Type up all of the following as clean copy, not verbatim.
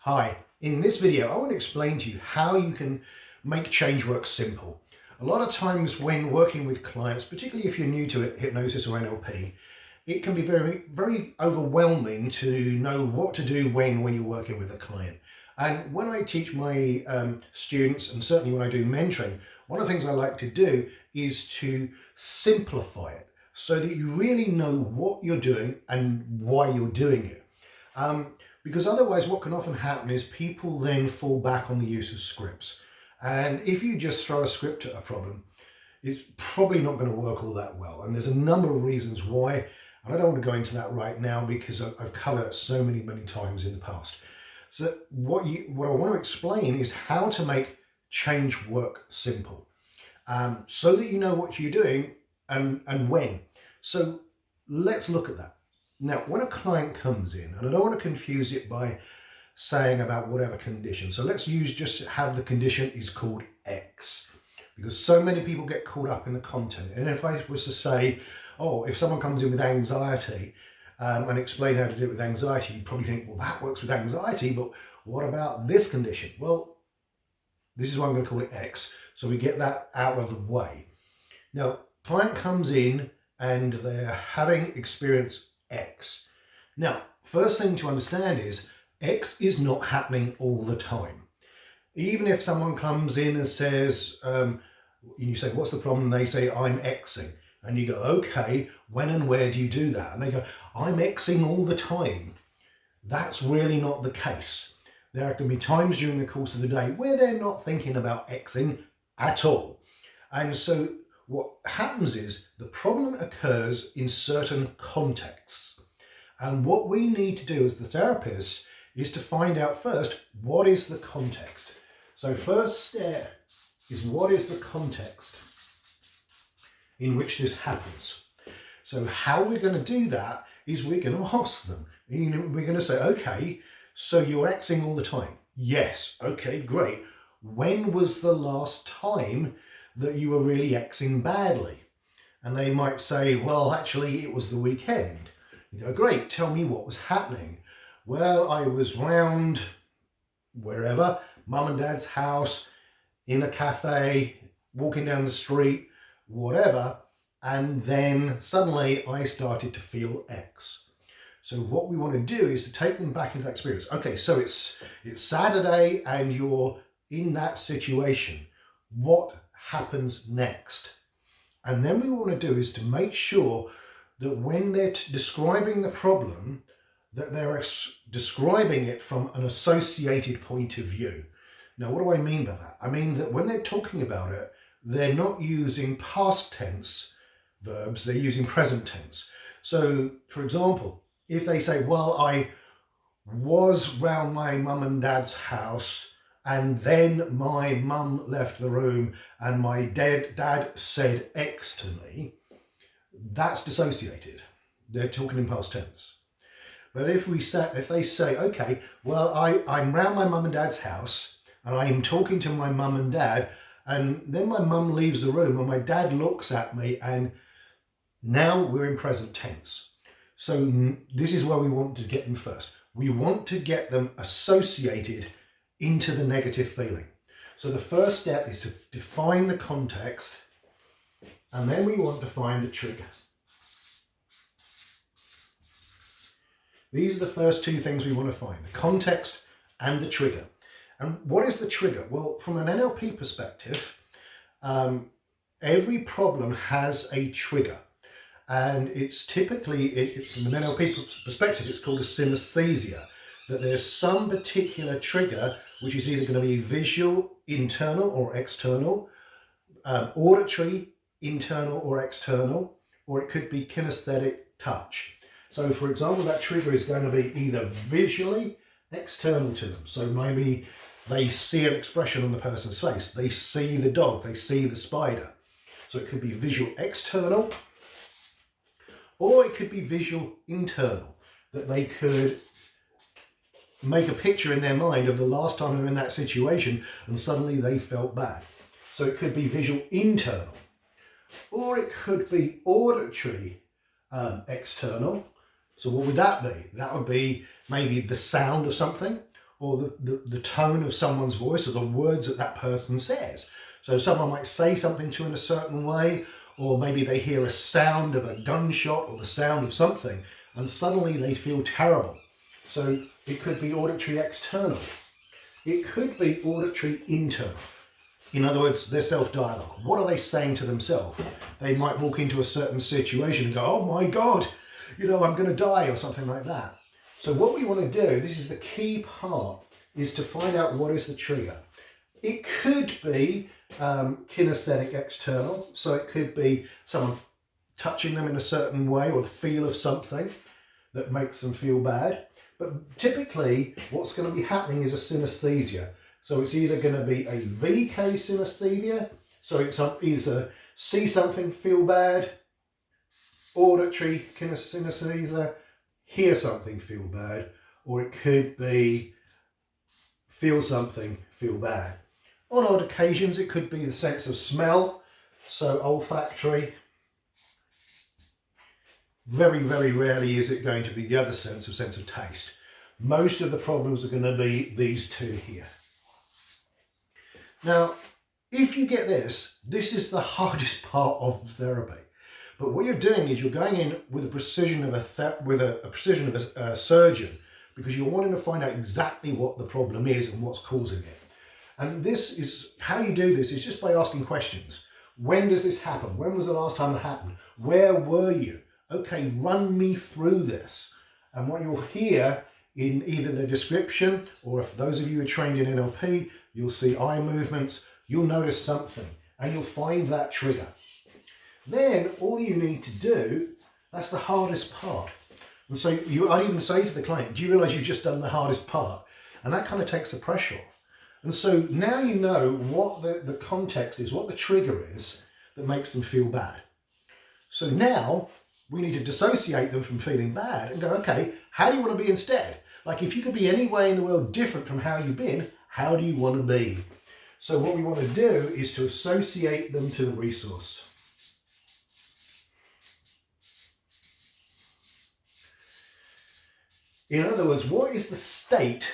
Hi, in this video I want to explain to you how you can make change work simple. A lot of times when working with clients, particularly if you're new to hypnosis or NLP, it can be very overwhelming to know what to do when you're working with a client. And when I teach my students, and certainly when I do mentoring, one of the things I like to do is to simplify it so that you really know what you're doing and why you're doing it. Because otherwise what can often happen is people then fall back on the use of scripts. And if you just throw a script at a problem, it's probably not going to work all that well. And there's a number of reasons why, and I don't want to go into that right now because I've covered it so many times in the past. So what I want to explain is how to make change work simple, so that you know what you're doing and when. So let's look at that. Now, when a client comes in, and I don't want to confuse it by saying about whatever condition. So let's just have the condition is called X, because so many people get caught up in the content. And if I was to say, oh, if someone comes in with anxiety and explain how to do it with anxiety, you'd probably think, well, that works with anxiety, but what about this condition? Well, this is why I'm going to call it X. So we get that out of the way. Now, client comes in and they're having experience X. Now, first thing to understand is X is not happening all the time. Even if someone comes in and says, and you say, what's the problem? And they say, I'm Xing. And you go, okay, when and where do you do that? And they go, I'm Xing all the time. That's really not the case. There can be times during the course of the day where they're not thinking about Xing at all. And so what happens is the problem occurs in certain contexts. And what we need to do as the therapist is to find out first, what is the context? So first step is, what is the context in which this happens? So how we're going to do that is we're going to ask them. We're going to say, okay, so you're Xing all the time? Yes. Okay, great. When was the last time that you were really Xing badly? And they might say, well, actually it was the weekend. You go, great, tell me what was happening. Well, I was round wherever, mum and dad's house, in a cafe, walking down the street, whatever, and then suddenly I started to feel X. So what we want to do is to take them back into that experience. Okay, so it's Saturday and you're in that situation. What happens next? And then what we want to do is to make sure that when they're describing the problem, that they're describing it from an associated point of view. Now, what do I mean by that? I mean that when they're talking about it, they're not using past tense verbs, they're using present tense. So, for example, if they say, well, I was round my mum and dad's house and then my mum left the room and my dad said X to me, that's dissociated. They're talking in past tense. But if they say, okay, well, I'm round my mum and dad's house and I'm talking to my mum and dad, and then my mum leaves the room and my dad looks at me, and now we're in present tense. So this is where we want to get them first. We want to get them associated into the negative feeling. So the first step is to define the context, and then we want to find the trigger. These are the first two things we want to find, the context and the trigger. And what is the trigger? Well, from an NLP perspective, every problem has a trigger. And it's typically, from an NLP perspective, it's called a synesthesia, that there's some particular trigger which is either going to be visual, internal or external, auditory, internal or external, or it could be kinesthetic, touch. So for example, that trigger is going to be either visually external to them. So maybe they see an expression on the person's face, they see the dog, they see the spider. So it could be visual external, or it could be visual internal, that they could make a picture in their mind of the last time they were in that situation and suddenly they felt bad. So it could be visual internal, or it could be auditory external. So what would that be? That would be maybe the sound of something, or the tone of someone's voice or the words that that person says. So someone might say something to you in a certain way, or maybe they hear a sound of a gunshot or the sound of something, and suddenly they feel terrible. So it could be auditory external. It could be auditory internal. In other words, their self-dialogue. What are they saying to themselves? They might walk into a certain situation and go, oh my God, I'm going to die, or something like that. So what we want to do, this is the key part, is to find out what is the trigger. It could be kinesthetic external, so it could be someone touching them in a certain way, or the feel of something that makes them feel bad. But typically what's going to be happening is a synesthesia. So it's either going to be a VK synesthesia, so it's either see something, feel bad, auditory synesthesia, hear something, feel bad, or it could be feel something, feel bad. On odd occasions, it could be the sense of smell, so olfactory. Very, very rarely is it going to be the other sense of taste. Most of the problems are going to be these two here. Now, if you get this is the hardest part of therapy. But what you're doing is you're going in with the precision of a surgeon, because you're wanting to find out exactly what the problem is and what's causing it. And this is how you do this, is just by asking questions. When does this happen? When was the last time it happened? Where were you? Okay, run me through this. And what you'll hear in either the description, or if those of you who are trained in NLP, you'll see eye movements, you'll notice something and you'll find that trigger. Then all you need to do, that's the hardest part. And so I'd even say to the client, do you realize you've just done the hardest part? And that kind of takes the pressure off. And so now you know what the context is, what the trigger is that makes them feel bad. So now we need to dissociate them from feeling bad and go, okay, how do you want to be instead? Like, if you could be any way in the world different from how you've been, how do you want to be? So what we want to do is to associate them to the resource. In other words, what is the state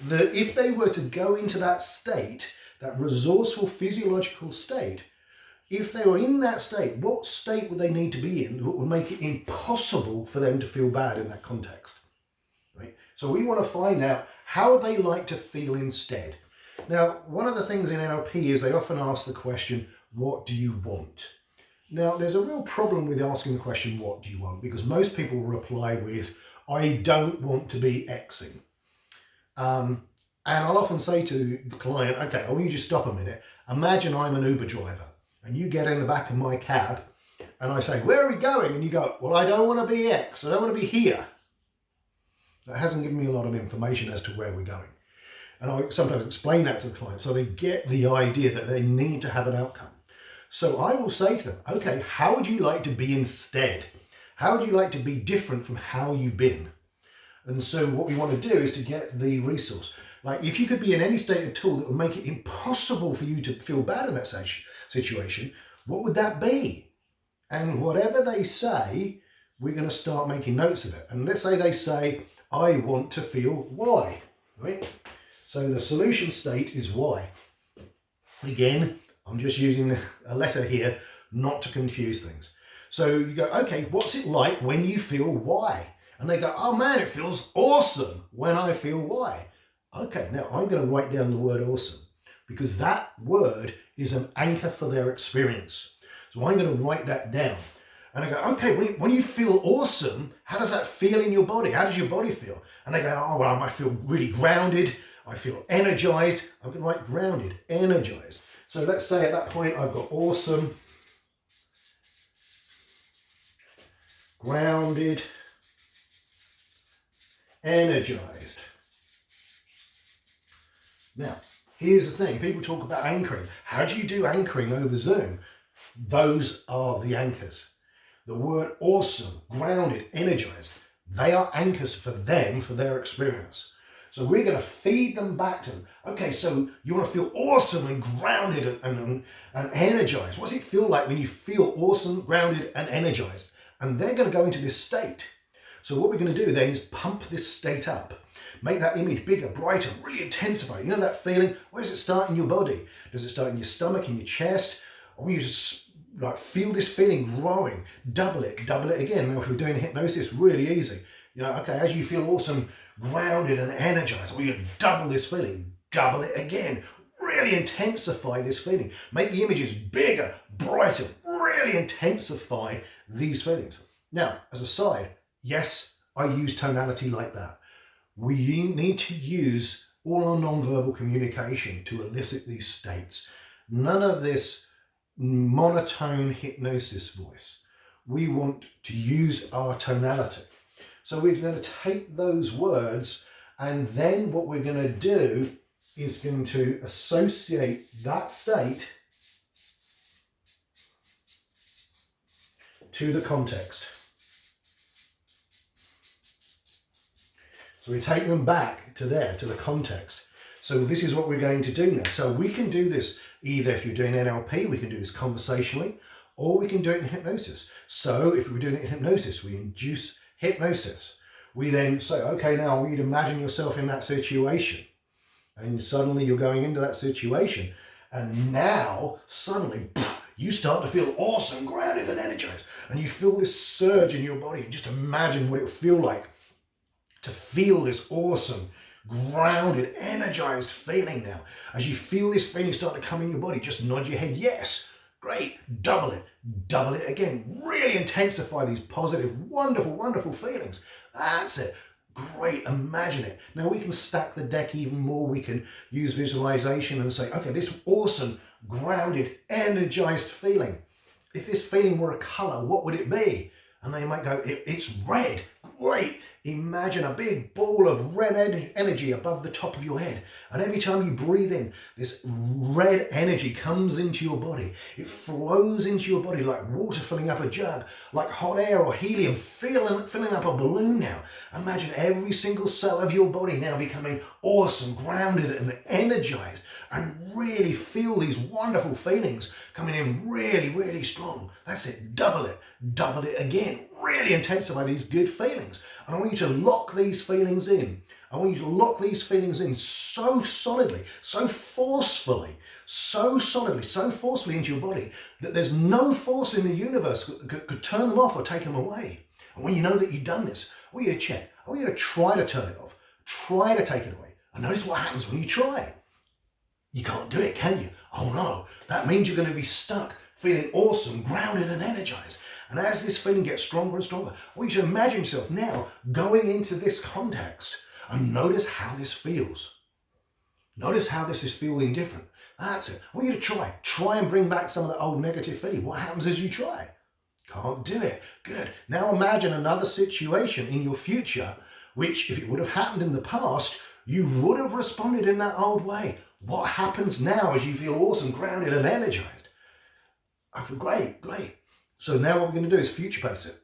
that if they were to go into that state, that resourceful physiological state, if they were in that state, what state would they need to be in that would make it impossible for them to feel bad in that context? Right? So we want to find out how they like to feel instead. Now, one of the things in NLP is they often ask the question, what do you want? Now, there's a real problem with asking the question, what do you want? Because most people reply with, I don't want to be Xing. And I'll often say to the client, okay, I want you to stop a minute. Imagine I'm an Uber driver and you get in the back of my cab and I say, where are we going? And you go, well, I don't want to be X. I don't want to be here. That hasn't given me a lot of information as to where we're going. And I sometimes explain that to the client so they get the idea that they need to have an outcome. So I will say to them, okay, how would you like to be instead? How would you like to be different from how you've been? And so what we want to do is to get the resource. Like, if you could be in any state at all that would make it impossible for you to feel bad in that situation, what would that be? And whatever they say, we're going to start making notes of it. And let's say they say, I want to feel Y, right? So the solution state is Y. Again, I'm just using a letter here not to confuse things. So you go, okay, what's it like when you feel Y? And they go, oh man, it feels awesome when I feel Y. Okay, now I'm going to write down the word awesome because that word is an anchor for their experience. So I'm going to write that down. And I go, okay, when you feel awesome, how does that feel in your body? How does your body feel? And they go, oh, well, I might feel really grounded. I feel energized. I'm going to write grounded, energized. So let's say at that point I've got awesome, grounded, energized. Now, here's the thing. People talk about anchoring. How do you do anchoring over Zoom? Those are the anchors. The word awesome, grounded, energized, they are anchors for them, for their experience. So we're going to feed them back to them. Okay, so you want to feel awesome and grounded and energized. What does it feel like when you feel awesome, grounded and energized? And they're going to go into this state. So what we're going to do then is pump this state up. Make that image bigger, brighter, really intensify. You know that feeling? Where does it start in your body? Does it start in your stomach, in your chest? Or you just like feel this feeling growing? Double it again. Now if we're doing hypnosis, really easy. You know, okay, as you feel awesome, grounded and energized, we can double this feeling. Double it again. Really intensify this feeling. Make the images bigger, brighter, really intensify these feelings. Now, as a side, yes, I use tonality like that. We need to use all our non-verbal communication to elicit these states. None of this monotone hypnosis voice. We want to use our tonality. So we're going to take those words, and then what we're going to do is going to associate that state to the context. So we take them back to there, to the context. So this is what we're going to do now. So we can do this either if you're doing NLP, we can do this conversationally, or we can do it in hypnosis. So if we're doing it in hypnosis, we induce hypnosis. We then say, okay, now I want you to imagine yourself in that situation. And suddenly you're going into that situation. And now suddenly you start to feel awesome, grounded and energized. And you feel this surge in your body. Just imagine what it would feel like to feel this awesome, grounded, energized feeling now. As you feel this feeling start to come in your body, just nod your head, yes, great, double it again. Really intensify these positive, wonderful, wonderful feelings. That's it. Great, imagine it. Now we can stack the deck even more. We can use visualization and say, okay, this awesome, grounded, energized feeling. If this feeling were a color, what would it be? And they might go, it's red. Great. Imagine a big ball of red energy above the top of your head. And every time you breathe in, this red energy comes into your body. It flows into your body like water filling up a jug, like hot air or helium filling up a balloon now. Imagine every single cell of your body now becoming awesome, grounded and energized, and really feel these wonderful feelings coming in really, really strong. That's it. Double it again. Really intensify these good feelings. And I want you to lock these feelings in. I want you to lock these feelings in so solidly, so forcefully, so forcefully into your body that there's no force in the universe that could turn them off or take them away. And when you know that you've done this, I want you to check. I want you to try to turn it off. Try to take it away. And notice what happens when you try. You can't do it, can you? Oh no, that means you're going to be stuck feeling awesome, grounded and energized. And as this feeling gets stronger and stronger, I want you to imagine yourself now going into this context and notice how this feels. Notice how this is feeling different. That's it. I want you to try and bring back some of the old negative feeling. What happens as you try? Can't do it. Good. Now imagine another situation in your future, which if it would have happened in the past, you would have responded in that old way. What happens now as you feel awesome, grounded and energized? I feel great. So now what we're going to do is future pace it.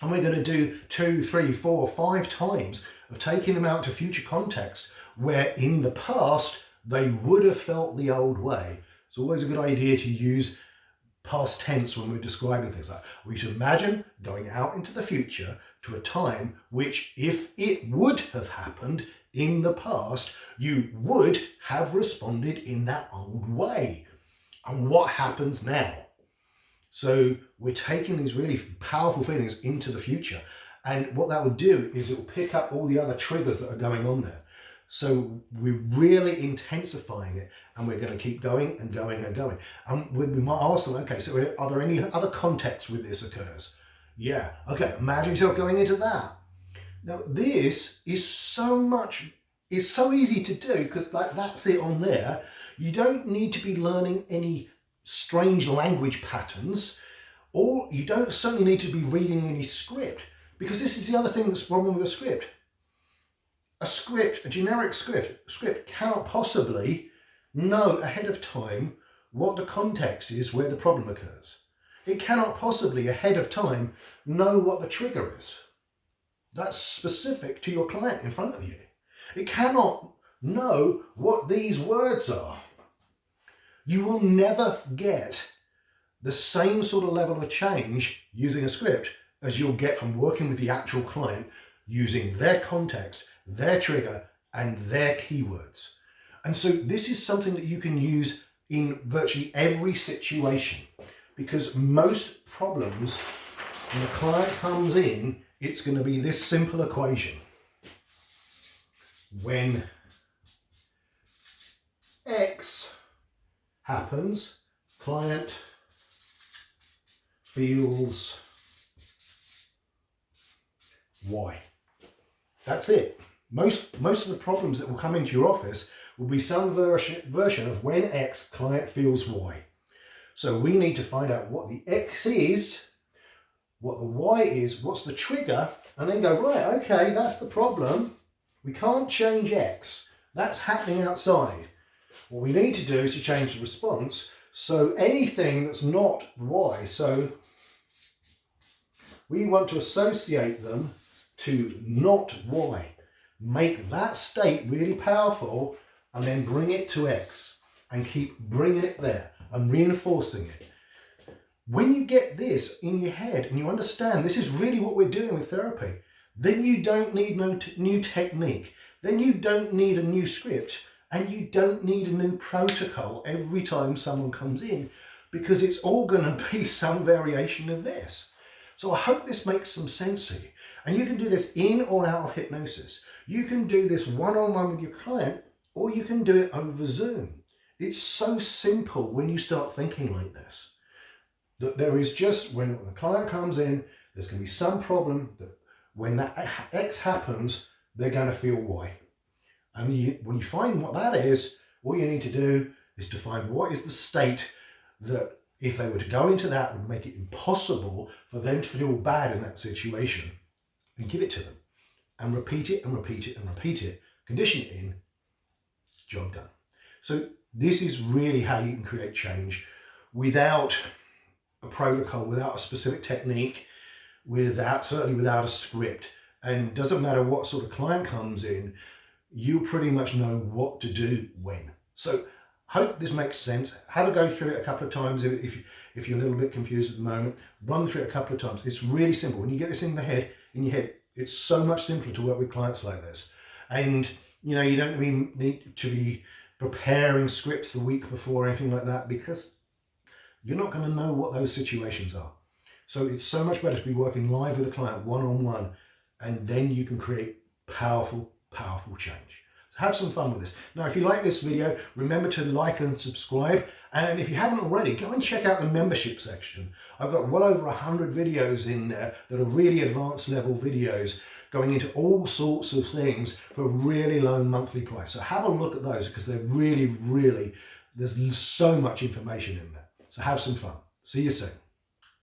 And we're going to do 2, 3, 4, 5 times of taking them out to future context where in the past they would have felt the old way. It's always a good idea to use past tense when we're describing things like that. We should imagine going out into the future to a time which, if it would have happened in the past, you would have responded in that old way. And what happens now? So we're taking these really powerful feelings into the future. And what that will do is it will pick up all the other triggers that are going on there. So we're really intensifying it, and we're going to keep going and going and going. And we might ask them, okay, so are there any other contexts where this occurs? Yeah, okay, imagine yourself going into that. Now this is so easy to do because that's it on there. You don't need to be learning any strange language patterns, or you don't certainly need to be reading any script, because this is the other thing that's the problem with a script. A generic script cannot possibly know ahead of time what the context is where the problem occurs. It cannot possibly ahead of time know what the trigger is. That's specific to your client in front of you. It cannot know what these words are. You will never get the same sort of level of change using a script as you'll get from working with the actual client using their context, their trigger, and their keywords. And so this is something that you can use in virtually every situation, because most problems, when a client comes in, it's going to be this simple equation. When X happens, client feels Y. That's it. Most of the problems that will come into your office will be some version of when X, client feels Y. So we need to find out what the X is, what the Y is, what's the trigger, and then go, right, okay, that's the problem. We can't change X. That's happening outside. What we need to do is to change the response. So anything that's not Y, so we want to associate them to not Y. Make that state really powerful and then bring it to X and keep bringing it there and reinforcing it. When you get this in your head and you understand this is really what we're doing with therapy, then you don't need no new technique. Then you don't need a new script, and you don't need a new protocol every time someone comes in, because it's all going to be some variation of this. So I hope this makes some sense to you. And you can do this in or out of hypnosis. You can do this one-on-one with your client, or you can do it over Zoom. It's so simple when you start thinking like this, that there is just, when the client comes in, there's going to be some problem that when that X happens, they're going to feel Y. And when you find what that is, all you need to do is to find what is the state that, if they were to go into that, would make it impossible for them to feel bad in that situation, and give it to them. And repeat it and repeat it and repeat it. Condition it in, job done. So this is really how you can create change without a protocol, without a specific technique, certainly without a script. And it doesn't matter what sort of client comes in, you pretty much know what to do when. So hope this makes sense. Have a go through it a couple of times if you're a little bit confused at the moment. Run through it a couple of times. It's really simple. When you get this in your head, it's so much simpler to work with clients like this. And you don't need to be preparing scripts the week before or anything like that, because you're not going to know what those situations are. So it's so much better to be working live with a client one-on-one, and then you can create powerful change. So have some fun with this. Now, if you like this video, remember to like and subscribe. And if you haven't already, go and check out the membership section. I've got well over 100 videos in there that are really advanced level videos going into all sorts of things for a really low monthly price. So have a look at those, because they're really, there's so much information in there. So have some fun. See you soon.